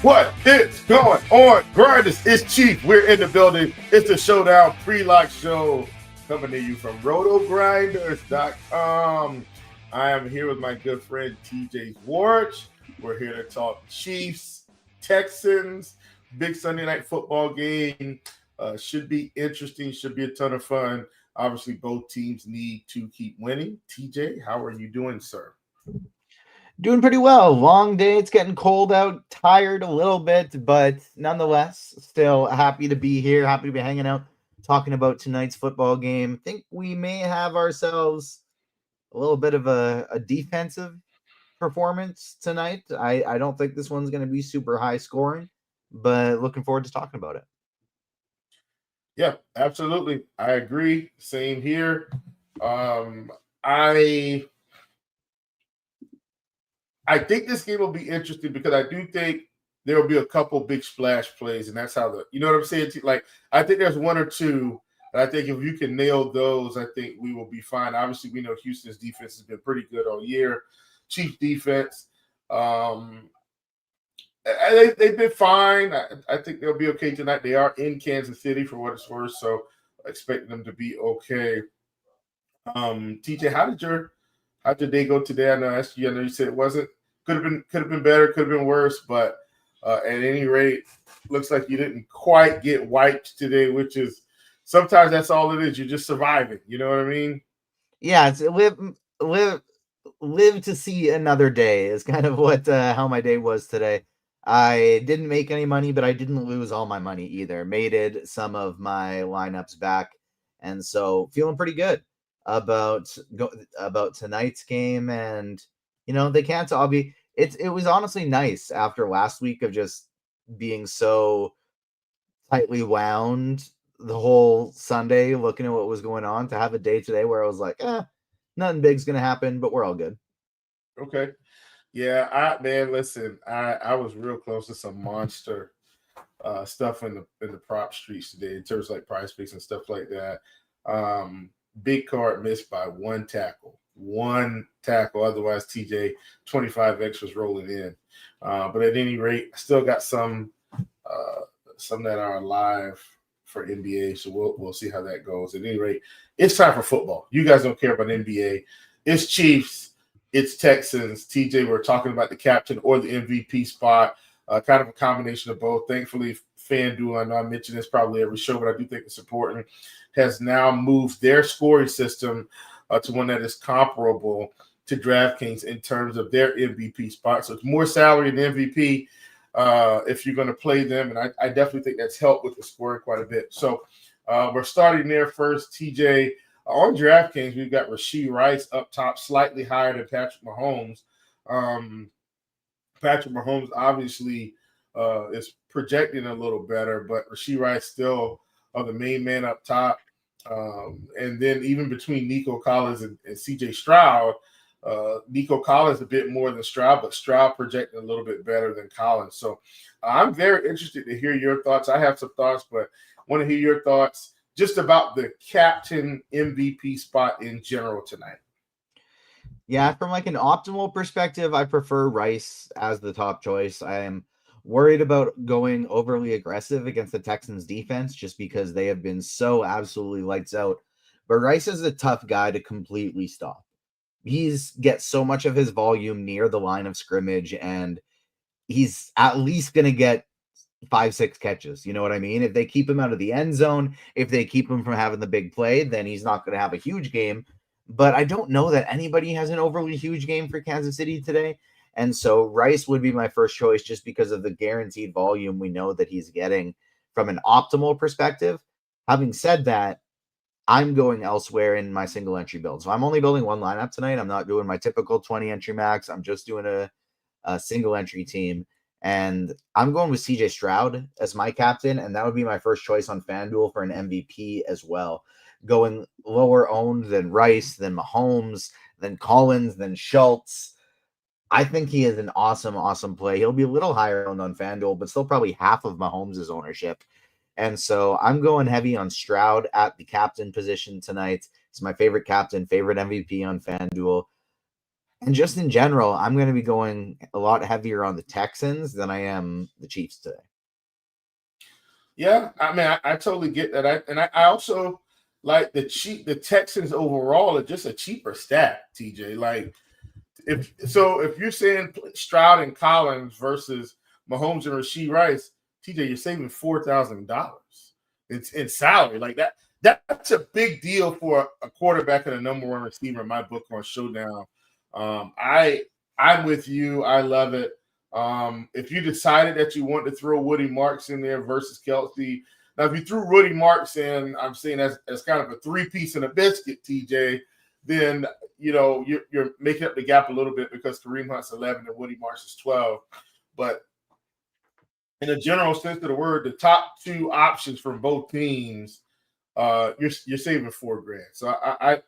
What is going on, Grinders? It's Chief. We're in the building. It's the Showdown pre-lock show coming to you from RotoGrinders.com. I am here with my good friend TJ Zwarych. We're here to talk Chiefs, Texans, big Sunday night football game. Should be interesting. Should be a ton of fun. Obviously, both teams need to keep winning. TJ, how are you doing, sir? Doing pretty well. Long day. It's getting cold out. Tired a little bit, but nonetheless, still happy to be here. Happy to be hanging out, talking about tonight's football game. Think we may have ourselves a little bit of a defensive performance tonight. I don't think this one's going to be super high scoring, but looking forward to talking about it. Yeah, absolutely. I agree. Same here. I think this game will be interesting because I do think there will be a couple big splash plays, and that's how you know what I'm saying? Like, I think there's one or two, and I think if you can nail those, I think we will be fine. Obviously, we know Houston's defense has been pretty good all year. Chiefs defense, they've been fine. I think they'll be okay tonight. They are in Kansas City for what it's worth, so I expect them to be okay. TJ, how'd your day go today? I know I asked you. I know you said it wasn't. Could have been better. Could have been worse. But at any rate, looks like you didn't quite get wiped today, which is sometimes that's all it is. You're just surviving. You know what I mean? Yeah, it's live to see another day is kind of what how my day was today. I didn't make any money, but I didn't lose all my money either. Made some of my lineups back, and so feeling pretty good about tonight's game. And they can't all be. It was honestly nice after last week of just being so tightly wound the whole Sunday, looking at what was going on, to have a day today where I was like, nothing big's gonna happen, but we're all good. Okay. Yeah, listen, I was real close to some monster stuff in the prop streets today in terms of like price picks and stuff like that. Big card missed by one tackle. Otherwise, TJ 25x was rolling in. But at any rate, I still got some that are alive for NBA. So we'll see how that goes. At any rate, it's time for football. You guys don't care about NBA. It's Chiefs. It's Texans. TJ, we're talking about the captain or the MVP spot. Kind of a combination of both. Thankfully, FanDuel, I know I mentioned this probably every show, but I do think it's important, has now moved their scoring system to one that is comparable to DraftKings in terms of their MVP spot. So it's more salary than MVP if you're going to play them. And I definitely think that's helped with the scoring quite a bit. So we're starting there first, TJ. On DraftKings, we've got Rashee Rice up top, slightly higher than Patrick Mahomes. Patrick Mahomes obviously is projecting a little better, but Rashee Rice still the main man up top. And then even between Nico Collins and CJ Stroud, Nico Collins a bit more than Stroud, but Stroud projecting a little bit better than Collins. So I'm very interested to hear your thoughts. I have some thoughts, but want to hear your thoughts just about the captain MVP spot in general tonight. Yeah, from like an optimal perspective, I prefer Rice as the top choice. I am worried about going overly aggressive against the Texans defense just because they have been so absolutely lights out. But Rice is a tough guy to completely stop. He's gets so much of his volume near the line of scrimmage, and he's at least going to get 5-6 catches. You know what I mean? If they keep him out of the end zone, if they keep him from having the big play, then he's not going to have a huge game. But I don't know that anybody has an overly huge game for Kansas City today. And so Rice would be my first choice just because of the guaranteed volume we know that he's getting from an optimal perspective. Having said that, I'm going elsewhere in my single entry build. So I'm only building one lineup tonight. I'm not doing my typical 20 entry max. I'm just doing a single entry team. And I'm going with CJ Stroud as my captain, and that would be my first choice on FanDuel for an MVP as well. Going lower owned than Rice, than Mahomes, than Collins, than Schultz. I think he is an awesome, awesome play. He'll be a little higher owned on FanDuel, but still probably half of Mahomes' ownership. And so I'm going heavy on Stroud at the captain position tonight. It's my favorite captain, favorite MVP on FanDuel. And just in general, I'm going to be going a lot heavier on the Texans than I am the Chiefs today. Yeah, I mean, I totally get that. I also like the Texans overall are just a cheaper stat, TJ. Like if you're saying Stroud and Collins versus Mahomes and Rashee Rice, TJ, you're saving $4,000. It's in salary. Like that's a big deal for a quarterback and a number one receiver in my book on Showdown. I'm with you. I love it. If you decided that you want to throw Woody Marks in there versus Kelsey, now if you threw Woody Marks in, I'm saying as kind of a three-piece and a biscuit, TJ, then you're making up the gap a little bit because Kareem Hunt's 11 and Woody Marks is 12. But in a general sense of the word, the top two options from both teams, you're saving $4,000. So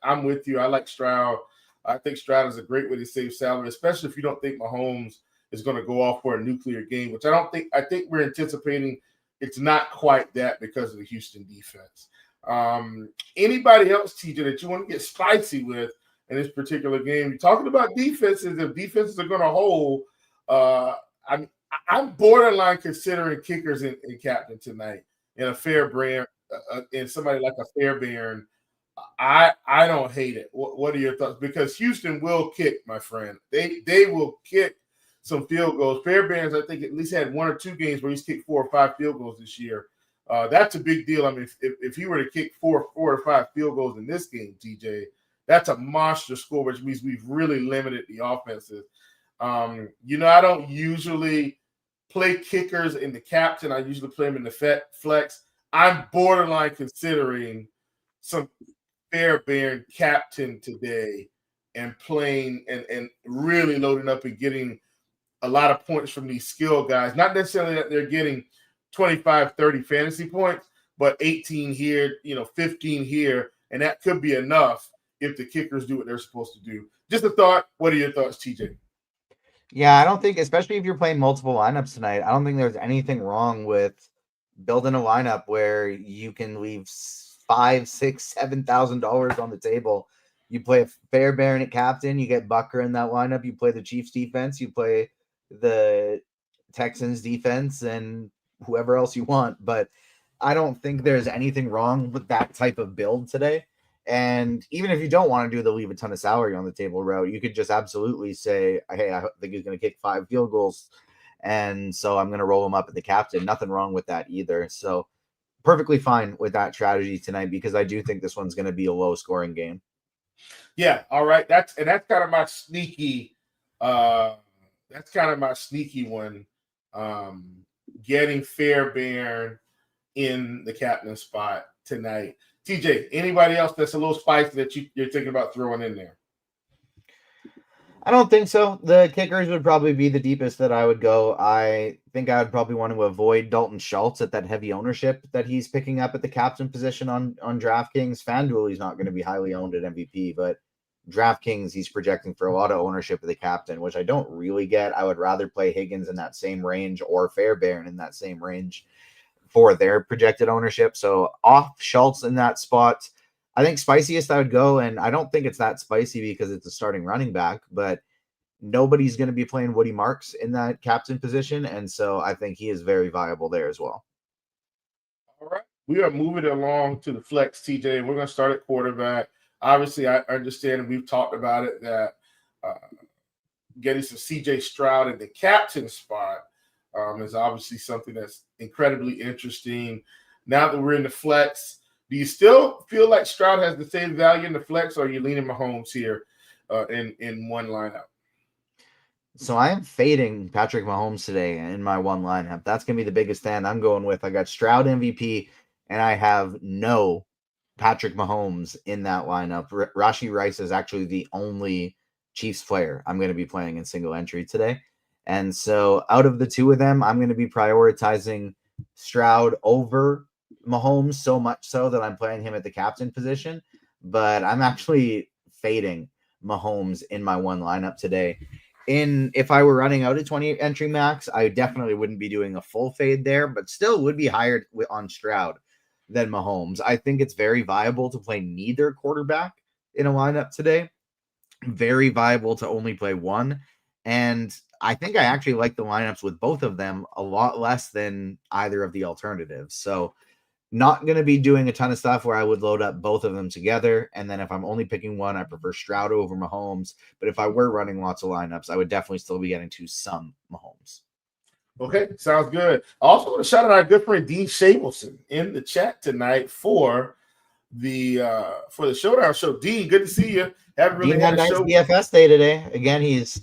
I'm with you. I like Stroud. I think Stroud is a great way to save salary, especially if you don't think Mahomes is going to go off for a nuclear game, which I don't think. I think we're anticipating it's not quite that because of the Houston defense. Anybody else, TJ, that you want to get spicy with in this particular game? You're talking about defenses. If defenses are going to hold, I'm borderline considering kickers in captain tonight in a fair brand, in somebody like a Fairbairn. I don't hate it. What are your thoughts? Because Houston will kick, my friend. They will kick some field goals. Fairbairns, I think, at least had one or two games where he's kicked 4 or 5 field goals this year. That's a big deal. I mean, if he were to kick four or 5 field goals in this game, TJ, that's a monster score, which means we've really limited the offenses. I don't usually play kickers in the captain. I usually play them in the flex. I'm borderline considering some Fairbairn captain today and playing and really loading up and getting a lot of points from these skill guys. Not necessarily that they're getting 25, 30 fantasy points, but 18 here, 15 here, and that could be enough if the kickers do what they're supposed to do. Just a thought. What are your thoughts, TJ? Yeah, I don't think, especially if you're playing multiple lineups tonight, I don't think there's anything wrong with building a lineup where you can leave $5,000, $6,000, $7,000 on the table. You play a Fairbairn at captain, you get Bucker in that lineup, you play the Chiefs defense, you play the Texans defense, and whoever else you want. But I don't think there's anything wrong with that type of build today. And even if you don't want to do the leave a ton of salary on the table route, you could just absolutely say, hey, I think he's going to kick 5 field goals, and so I'm going to roll him up at the captain. Nothing wrong with that either. So perfectly fine with that strategy tonight, because I do think this one's going to be a low scoring game. Yeah, all right. That's kind of my sneaky one. Getting Fairbairn in the captain spot tonight. TJ, anybody else that's a little spicy that you're thinking about throwing in there? I don't think so. The kickers would probably be the deepest that I would go. I think I would probably want to avoid Dalton Schultz at that heavy ownership that he's picking up at the captain position on DraftKings. FanDuel, he's not going to be highly owned at MVP, but DraftKings, he's projecting for a lot of ownership of the captain, which I don't really get. I would rather play Higgins in that same range or Fairbairn in that same range for their projected ownership. So off Schultz in that spot. I think spiciest I would go, and I don't think it's that spicy because it's a starting running back, but nobody's going to be playing Woody Marks in that captain position, and so I think he is very viable there as well. All right. We are moving along to the flex, TJ, and we're going to start at quarterback. Obviously, I understand, and we've talked about it, that getting some CJ Stroud in the captain spot is obviously something that's incredibly interesting. Now that we're in the flex, do you still feel like Stroud has the same value in the flex, or are you leaning Mahomes here in one lineup? So I am fading Patrick Mahomes today in my one lineup. That's going to be the biggest stand I'm going with. I got Stroud MVP, and I have no Patrick Mahomes in that lineup. Rashee Rice is actually the only Chiefs player I'm going to be playing in single entry today. And so out of the two of them, I'm going to be prioritizing Stroud over Mahomes, so much so that I'm playing him at the captain position, but I'm actually fading Mahomes in my one lineup today. If I were running out of 20 entry max, I definitely wouldn't be doing a full fade there, but still would be higher on Stroud than Mahomes. I think it's very viable to play neither quarterback in a lineup today. very viable to only play one. And I think I actually like the lineups with both of them a lot less than either of the alternatives. So not going to be doing a ton of stuff where I would load up both of them together. And then if I'm only picking one, I prefer Stroud over Mahomes. But if I were running lots of lineups, I would definitely still be getting to some Mahomes. Okay, sounds good. I also want to shout out our good friend Dean Shabelson in the chat tonight for the Showdown show. Dean, good to see you. Haven't really had a nice show. DFS day today. Again, he's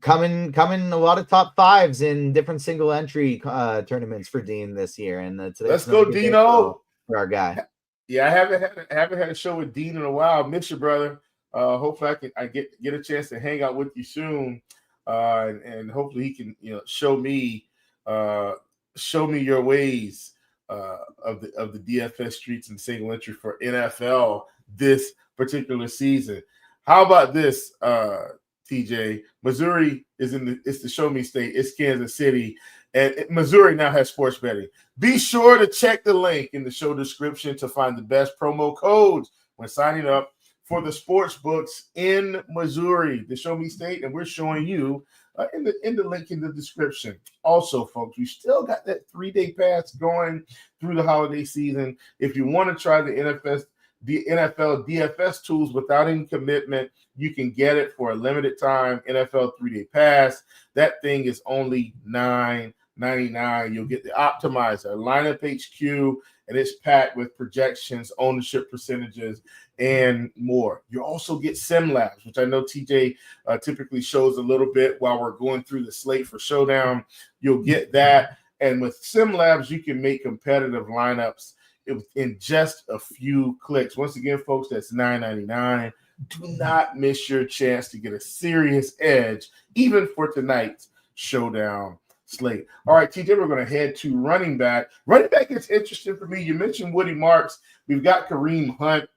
coming a lot of top fives in different single entry tournaments for Dean this year. And Let's go, Dino. For our guy. Yeah, I haven't had a show with Dean in a while. Miss you, brother. Hopefully I get a chance to hang out with you soon. And hopefully he can show me your ways of the DFS streets and single entry for NFL this particular season. How about this, TJ? Missouri it's the show me state. It's Kansas City, and Missouri now has sports betting. Be sure to check the link in the show description to find the best promo codes when signing up for the sports books in Missouri, the show me state, and we're showing you in the link in the description. Also, folks, we still got that 3-day pass going through the holiday season. If you want to try the NFL DFS tools without any commitment, you can get it for a limited time. NFL 3-day pass. That thing is only $9.99. You'll get the optimizer, lineup HQ, and it's packed with projections, ownership percentages, and more. You also get SimLabs, which I know TJ typically shows a little bit while we're going through the slate for Showdown. You'll get that. And with SimLabs, you can make competitive lineups in just a few clicks. Once again, folks, that's $9.99. Do not miss your chance to get a serious edge, even for tonight's Showdown slate. All right, TJ, we're going to head to running back. Running back is interesting for me. You mentioned Woody Marks. We've got Kareem Hunt.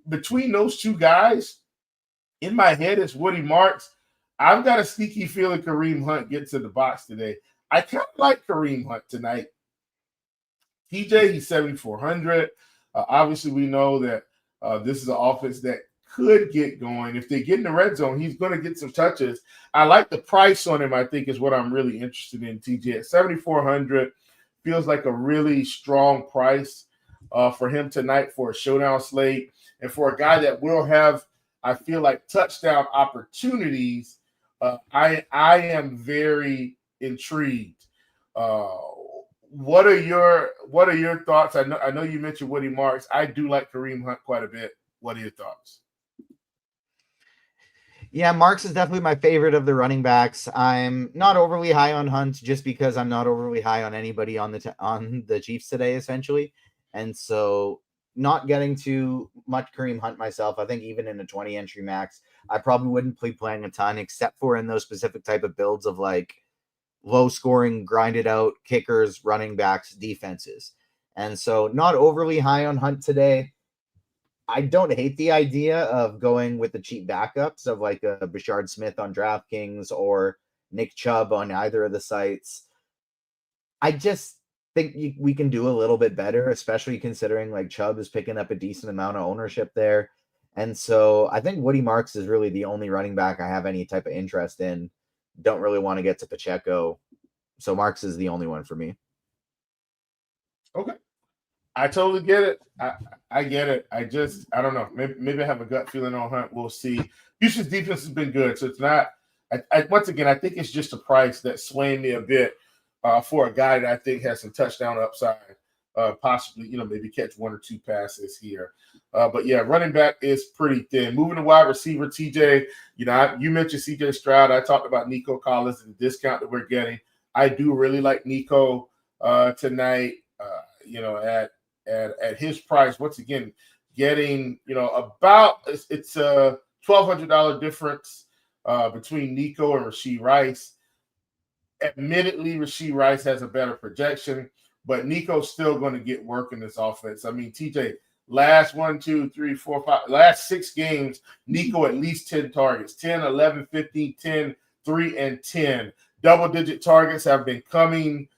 Between those two guys, in my head, it's Woody Marks. I've got a sneaky feeling Kareem Hunt gets in the box today. I kind of like Kareem Hunt tonight. TJ, he's 7,400. Obviously, we know that this is an offense that could get going. If they get in the red zone, he's going to get some touches. I like the price on him, I think, is what I'm really interested in, TJ. At 7,400, feels like a really strong price for him tonight for a showdown slate. And for a guy that will have, I feel like, touchdown opportunities, I am very intrigued. What are your thoughts? I know you mentioned Woody Marks. I do like Kareem Hunt quite a bit. What are your thoughts? Yeah, Marks is definitely my favorite of the running backs. I'm not overly high on Hunt just because I'm not overly high on anybody on the Chiefs today, essentially. And so not getting too much Kareem Hunt myself. I think even in a 20 entry max, I probably wouldn't be playing a ton except for in those specific type of builds of like low scoring, grinded out kickers, running backs, defenses. And so not overly high on Hunt today. I don't hate the idea of going with the cheap backups of like a Bashard Smith on DraftKings or Nick Chubb on either of the sites. I just think we can do a little bit better, especially considering like Chubb is picking up a decent amount of ownership there. And so I think Woody Marks is really the only running back I have any type of interest in. Don't really want to get to Pacheco. So Marks is the only one for me. Okay. I totally get it. I get it. I don't know. Maybe I have a gut feeling on Hunt. We'll see. Houston's defense has been good. So it's not once again, I think it's just a price that's swaying me a bit for a guy that I think has some touchdown upside. Possibly, maybe catch one or two passes here. But yeah, running back is pretty thin. Moving to wide receiver, TJ, you mentioned CJ Stroud. I talked about Nico Collins and the discount that we're getting. I do really like Nico tonight, at his price. Once again, getting, about it's a $1,200 difference between Nico and Rashee Rice. Admittedly, Rashee Rice has a better projection, but Nico's still going to get work in this offense. I mean, TJ, last 6 games, Nico at least 10 targets, 10, 11, 15, 10, 3, and 10. Double-digit targets have been coming.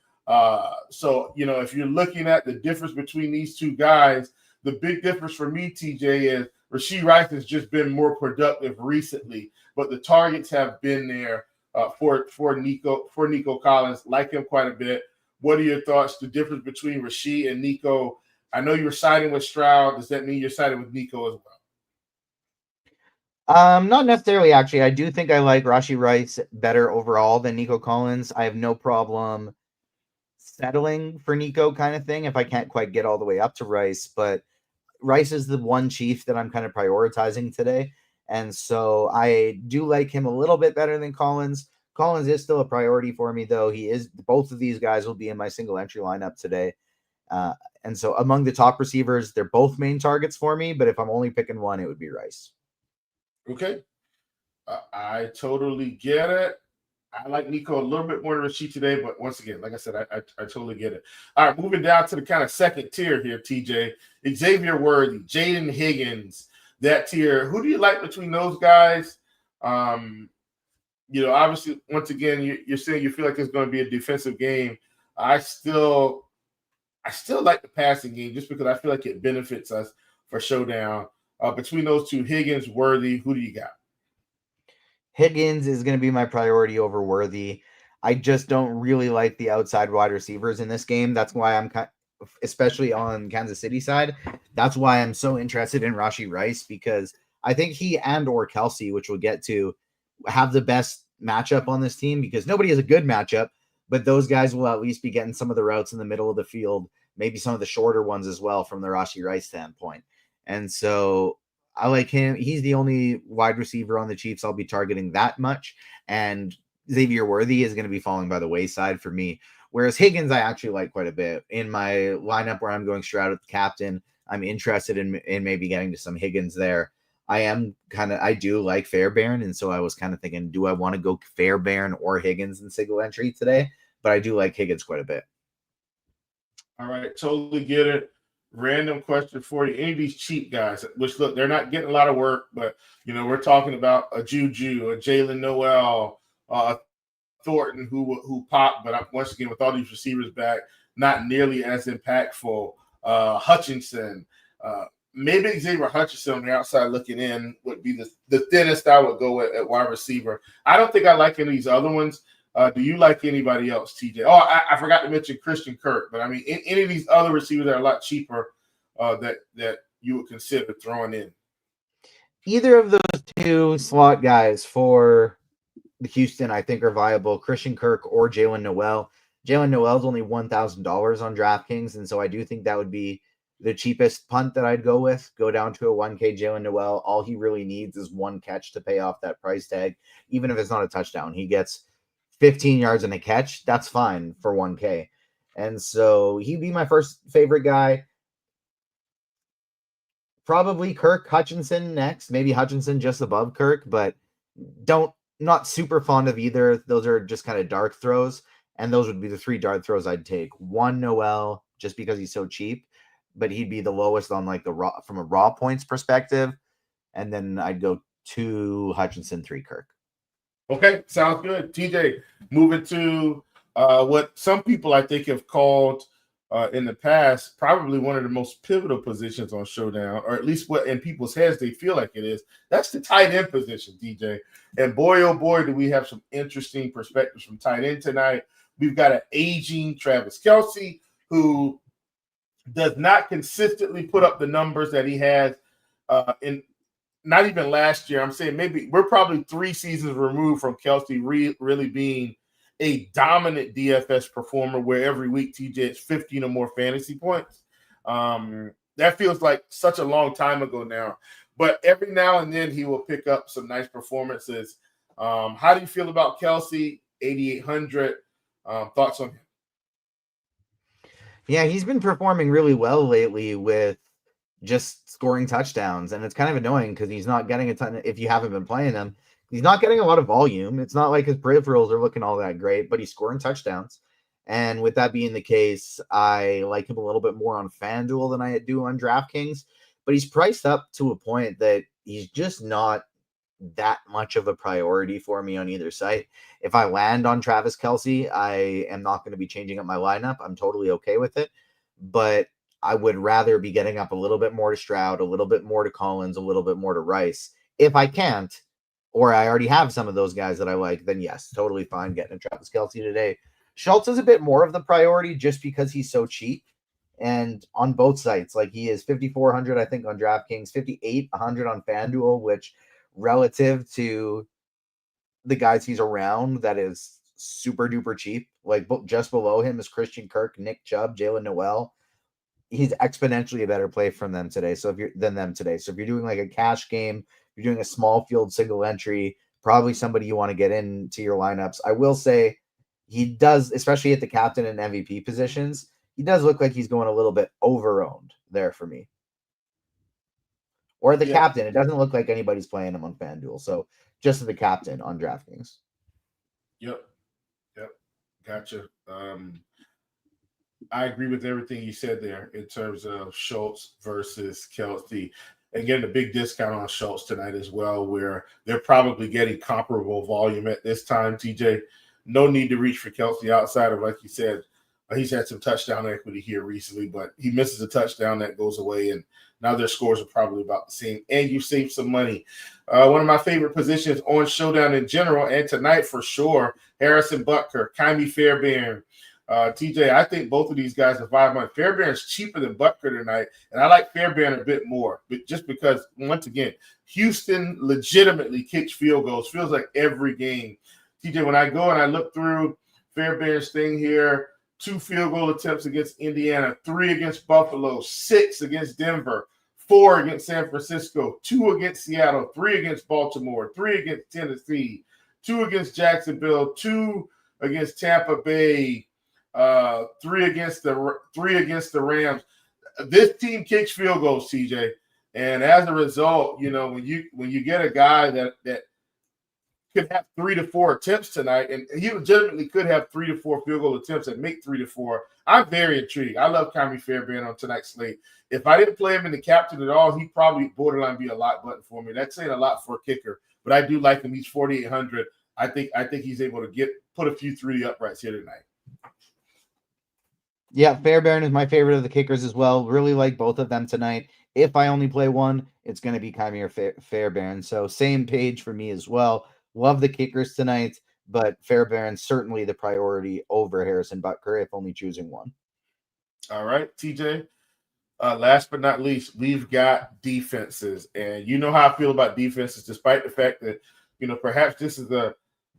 So, if you're looking at the difference between these two guys, the big difference for me, TJ, is Rashee Rice has just been more productive recently, but the targets have been there for Nico Collins. Like him quite a bit. What are your thoughts? The difference between Rashee and Nico? I know you were siding with Stroud. Does that mean you're siding with Nico as well? Not necessarily, actually. I do think I like Rashee Rice better overall than Nico Collins. I have no problem settling for Nico kind of thing if I can't quite get all the way up to Rice, but Rice is the one chief that I'm kind of prioritizing today. And so I do like him a little bit better than Collins. Collins is still a priority for me, though. Both of these guys will be in my single entry lineup today. And so among the top receivers, they're both main targets for me, but if I'm only picking one, it would be Rice. Okay. I totally get it. I like Nico a little bit more than Rashee today, but once again, like I said, I totally get it. All right, moving down to the kind of second tier here, TJ. Xavier Worthy, Jaden Higgins, that tier. Who do you like between those guys? Obviously, once again, you're saying you feel like it's going to be a defensive game. I still like the passing game just because I feel like it benefits us for showdown. Between those two, Higgins, Worthy, who do you got? Higgins is going to be my priority over Worthy. I just don't really like the outside wide receivers in this game. That's why I'm especially on Kansas City side. That's why I'm so interested in Rashee Rice, because I think he or Kelsey, which we'll get to, have the best matchup on this team, because nobody has a good matchup, but those guys will at least be getting some of the routes in the middle of the field, maybe some of the shorter ones as well from the Rashee Rice standpoint. And so I like him. He's the only wide receiver on the Chiefs I'll be targeting that much. And Xavier Worthy is going to be falling by the wayside for me. Whereas Higgins, I actually like quite a bit. In my lineup where I'm going Stroud at the captain, I'm interested in maybe getting to some Higgins there. I do like Fairbairn. And so I was kind of thinking, do I want to go Fairbairn or Higgins in single entry today? But I do like Higgins quite a bit. All right, totally get it. Random question for you. Any of these cheap guys, which look, they're not getting a lot of work, but we're talking about a Juju, a Jalen Noel, Thornton who popped, but once again, with all these receivers back, not nearly as impactful. Hutchinson, maybe Xavier Hutchinson on the outside looking in would be the thinnest I would go at wide receiver. I don't think I like any of these other ones. Do you like anybody else, TJ? Oh, I forgot to mention Christian Kirk, but I mean, any of these other receivers that are a lot cheaper that you would consider throwing in? Either of those two slot guys for the Houston, I think, are viable. Christian Kirk or Jalen Noel. Jalen Noel's only $1,000 on DraftKings, and so I do think that would be the cheapest punt that I'd go with. Go down to a 1K Jalen Noel. All he really needs is one catch to pay off that price tag, even if it's not a touchdown. He gets 15 yards and a catch, that's fine for 1K. And so he'd be my first favorite guy. Probably Kirk, Hutchinson next. Maybe Hutchinson just above Kirk, but not super fond of either. Those are just kind of dart throws. And those would be the three dart throws I'd take. One, Noel, just because he's so cheap, but he'd be the lowest on from a raw points perspective. And then I'd go 2 Hutchinson, 3 Kirk. Okay, sounds good. TJ, moving to what some people I think have called in the past probably one of the most pivotal positions on Showdown, or at least what in people's heads they feel like it is. That's the tight end position, DJ. And boy, oh boy, do we have some interesting perspectives from tight end tonight. We've got an aging Travis Kelce who does not consistently put up the numbers that he has in not even last year. I'm saying maybe we're probably 3 seasons removed from Kelce really being a dominant DFS performer where every week TJ is 15 or more fantasy points. That feels like such a long time ago now. But every now and then he will pick up some nice performances. How do you feel about Kelce? 8,800. Thoughts on him? Yeah, he's been performing really well lately with just scoring touchdowns, and it's kind of annoying because he's not getting a ton if you haven't been playing him. He's not getting a lot of volume. It's not like his peripherals are looking all that great, but he's scoring touchdowns. And with that being the case, I like him a little bit more on FanDuel than I do on DraftKings, but he's priced up to a point that he's just not that much of a priority for me on either site. If I land on Travis Kelce, I am not going to be changing up my lineup. I'm totally okay with it. But I would rather be getting up a little bit more to Stroud, a little bit more to Collins, a little bit more to Rice. If I can't, or I already have some of those guys that I like, then yes, totally fine getting a Travis Kelce today. Schultz is a bit more of the priority just because he's so cheap. And on both sites, like he is 5,400, I think, on DraftKings, 5,800 on FanDuel, which relative to the guys he's around, that is super duper cheap. Like just below him is Christian Kirk, Nick Chubb, Jalen Noel. He's exponentially a better play from them today. So if you're doing like a cash game, you're doing a small field single entry, probably somebody you want to get into your lineups. I will say he does, especially at the captain and MVP positions, he does look like he's going a little bit over-owned there for me. Or the captain. It doesn't look like anybody's playing him on FanDuel. So just the captain on DraftKings. Yep. Gotcha. I agree with everything you said there in terms of Schultz versus Kelce. And getting a big discount on Schultz tonight as well, where they're probably getting comparable volume at this time, TJ. No need to reach for Kelce outside of, like you said, he's had some touchdown equity here recently, but he misses a touchdown that goes away, and now their scores are probably about the same, and you save some money. One of my favorite positions on Showdown in general, and tonight for sure, Harrison Butker, Kymie Fairbairn. TJ, I think both of these guys are 5 months. Fairbairn's cheaper than Butker tonight, and I like Fairbairn a bit more, but just because, once again, Houston legitimately kicks field goals. Feels like every game. TJ, when I go and I look through Fairbairn's thing here, 2 field goal attempts against Indiana, 3 against Buffalo, 6 against Denver, 4 against San Francisco, 2 against Seattle, 3 against Baltimore, 3 against Tennessee, 2 against Jacksonville, 2 against Tampa Bay, 3 against the Rams. This team kicks field goals, TJ, and as a result, when you get a guy that could have 3 to 4 attempts tonight, and he legitimately could have 3 to 4 field goal attempts and make 3 to 4. I'm very intrigued. I love Kymie Fairbairn on tonight's slate. If I didn't play him in the captain at all, he'd probably borderline be a lot button for me. That's saying a lot for a kicker, but I do like him. He's 4,800. I think he's able to put a few through the uprights here tonight. Yeah, Fairbairn is my favorite of the kickers as well. Really like both of them tonight. If I only play one, it's going to be Kymie or Fairbairn. So same page for me as well. Love the kickers tonight, but Fairbairn certainly the priority over Harrison Butker if only choosing one. All right, TJ. Last but not least, we've got defenses. And you know how I feel about defenses, despite the fact that, perhaps this is a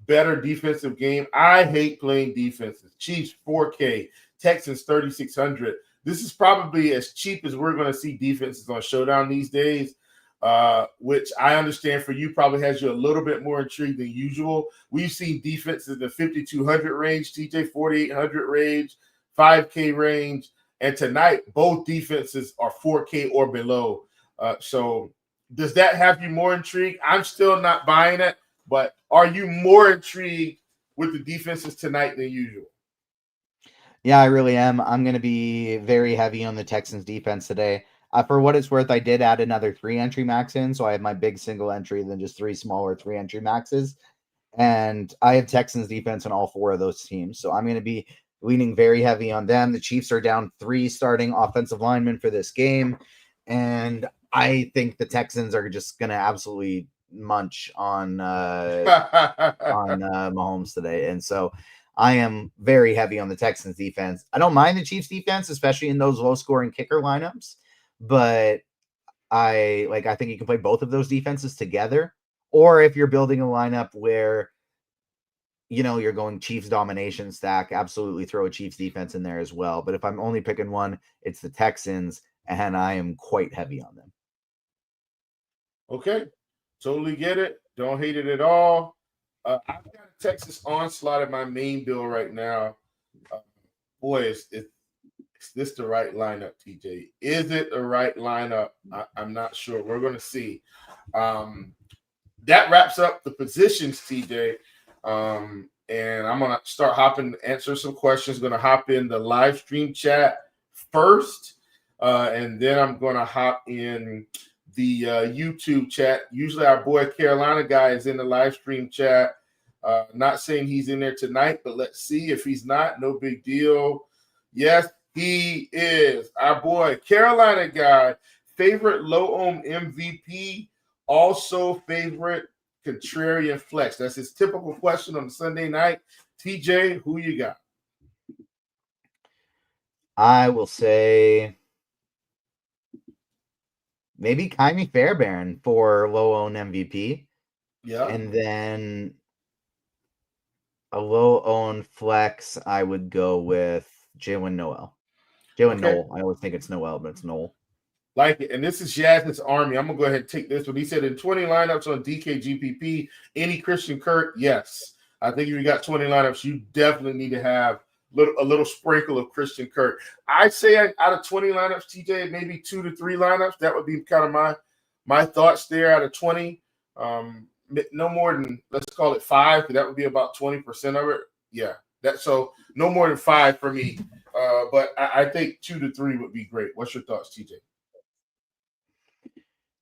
better defensive game. I hate playing defenses. Chiefs, 4K. Texans, 3,600. This is probably as cheap as we're going to see defenses on Showdown these days, which I understand for you probably has you a little bit more intrigued than usual. We've seen defenses in the 5,200 range, TJ, 4,800 range, 5K range. And tonight, both defenses are 4K or below. So does that have you more intrigued? I'm still not buying it, but are you more intrigued with the defenses tonight than usual? Yeah, I really am. I'm going to be very heavy on the Texans defense today. For what it's worth, I did add another 3 entry max in, so I have my big single entry, then just 3 smaller 3 entry maxes. And I have Texans defense on all 4 of those teams. So I'm going to be leaning very heavy on them. The Chiefs are down 3 starting offensive linemen for this game. And I think the Texans are just going to absolutely munch on Mahomes today. And so I am very heavy on the Texans defense. I don't mind the Chiefs defense, especially in those low scoring kicker lineups, but I think you can play both of those defenses together. Or if you're building a lineup where, you're going Chiefs domination stack, absolutely throw a Chiefs defense in there as well. But if I'm only picking one, it's the Texans, and I am quite heavy on them. Okay. Totally get it. Don't hate it at all. I've got a Texas onslaught in my main bill right now. Boy, is this the right lineup, TJ? Is it the right lineup? I'm not sure. We're going to see. That wraps up the positions, TJ. And I'm going to start answer some questions. Going to hop in the live stream chat first. And then I'm going to hop in the YouTube chat. Usually our boy Carolina guy is in the live stream chat. Not saying he's in there tonight, but let's see. If he's not, no big deal. Yes, He is our boy, Carolina guy, favorite low-owned MVP, also favorite contrarian flex. That's his typical question on Sunday night. TJ, who you got? I will say maybe Kyrie Fairbairn for low-owned MVP. Yeah. And then a low-owned flex, I would go with Jalen Noel. Noel. I always think it's Noel, but it's Noel. Like it. And this is Jasmine's Army. I'm going to go ahead and take this one. He said in 20 lineups on DKGPP, any Christian Kirk? Yes. I think if you got 20 lineups, you definitely need to have a little sprinkle of Christian Kirk. I'd say out of 20 lineups, TJ, maybe 2 to 3 lineups. That would be kind of my thoughts there out of 20. No more than, let's call it 5, because that would be about 20% of it. Yeah. So no more than 5 for me. But I think 2 to 3 would be great. What's your thoughts, TJ?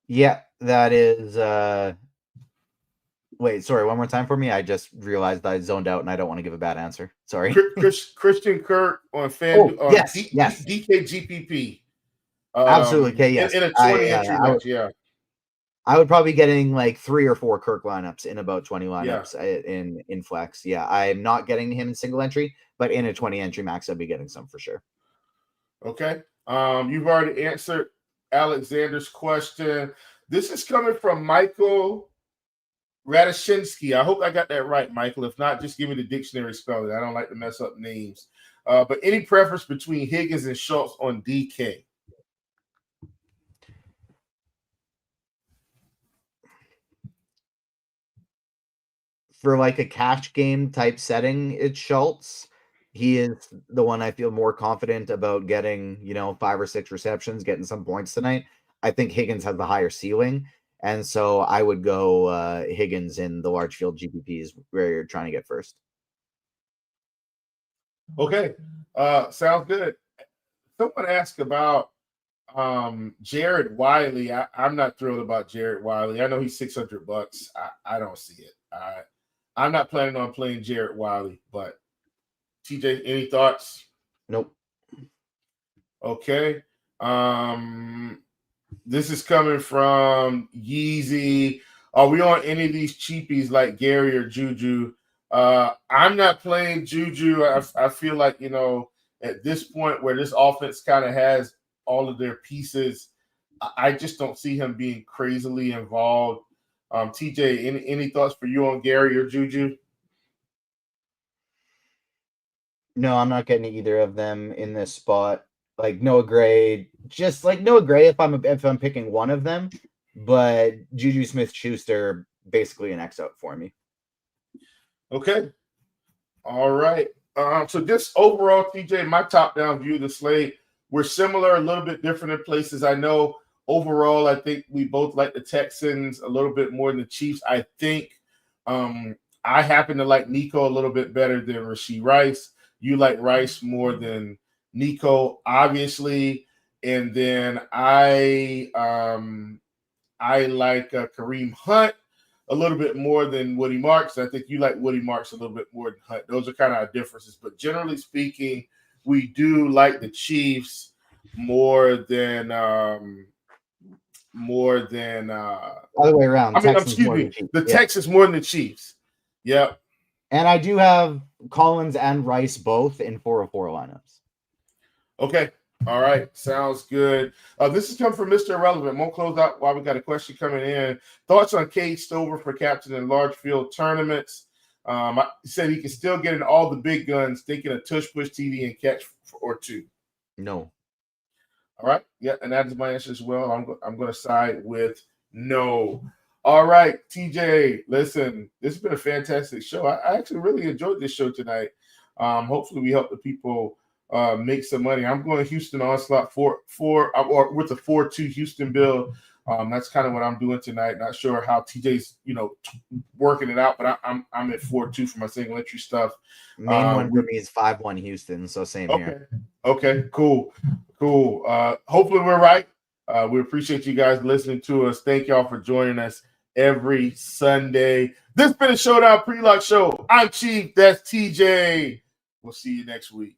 Yeah, that is. Wait, sorry, one more time for me. I just realized I zoned out and I don't want to give a bad answer. Sorry. Christian Kirk on DKGPP. Absolutely. Okay, yes. In a 20 entry match, yeah. I would probably be getting like 3 or 4 Kirk lineups in about 20 lineups in flex. Yeah, I'm not getting him in single entry, but in a 20 entry max, I'd be getting some for sure. Okay. You've already answered Alexander's question. This is coming from Michael Radashinsky. I hope I got that right, Michael. If not, just give me the dictionary spelling. I don't like to mess up names. But any preference between Higgins and Schultz on DK? For like a cash game type setting, it's Schultz. He is the one I feel more confident about getting, 5 or 6 receptions, getting some points tonight. I think Higgins has the higher ceiling. And so I would go Higgins in the large field GPPs where you're trying to get first. Okay. Sounds good. Someone asked about Jared Wiley. I'm not thrilled about Jared Wiley. I know he's $600. I don't see it. I'm not planning on playing Jared Wiley, but TJ, any thoughts? Nope. Okay. This is coming from Yeezy. Are we on any of these cheapies like Gary or Juju? I'm not playing Juju. I feel like, at this point where this offense kind of has all of their pieces, I just don't see him being crazily involved. TJ, any thoughts for you on Gary or Juju? No, I'm not getting either of them in this spot. Like Noah Gray, just like Noah Gray if I'm picking one of them, but Juju Smith-Schuster basically an X out for me. Okay. All right. So just overall, TJ, my top-down view of the slate, we're similar, a little bit different in places. I know overall, I think we both like the Texans a little bit more than the Chiefs. I think I happen to like Nico a little bit better than Rashee Rice. You like Rice more than Nico, obviously. And then I like Kareem Hunt a little bit more than Woody Marks. I think you like Woody Marks a little bit more than Hunt. Those are kind of our differences. But generally speaking, we do like the Chiefs more than other way around. The Texans more than the Chiefs. Yep. And I do have Collins and Rice both in 404 lineups. Okay. All right. Sounds good. This has come from Mr. Irrelevant. Won't close out while we got a question coming in. Thoughts on Cade Stover for captain in large field tournaments? He said he can still get in all the big guns, thinking a tush push TD and catch or 2. No. All right. Yeah, and that is my answer as well. I'm going to side with no. All right, TJ, listen, this has been a fantastic show. I actually really enjoyed this show tonight. Hopefully we help the people make some money. I'm going Houston Onslaught or with the 4-2 Houston build. That's kind of what I'm doing tonight. Not sure how TJ's, working it out, but I'm at 4-2 for my single entry stuff. Main one for me is 5-1 Houston, so same here. Okay, cool. Hopefully we're right. We appreciate you guys listening to us. Thank y'all for joining us every Sunday. This has been a Showdown Pre-Lock Show. I'm Chief. That's TJ. We'll see you next week.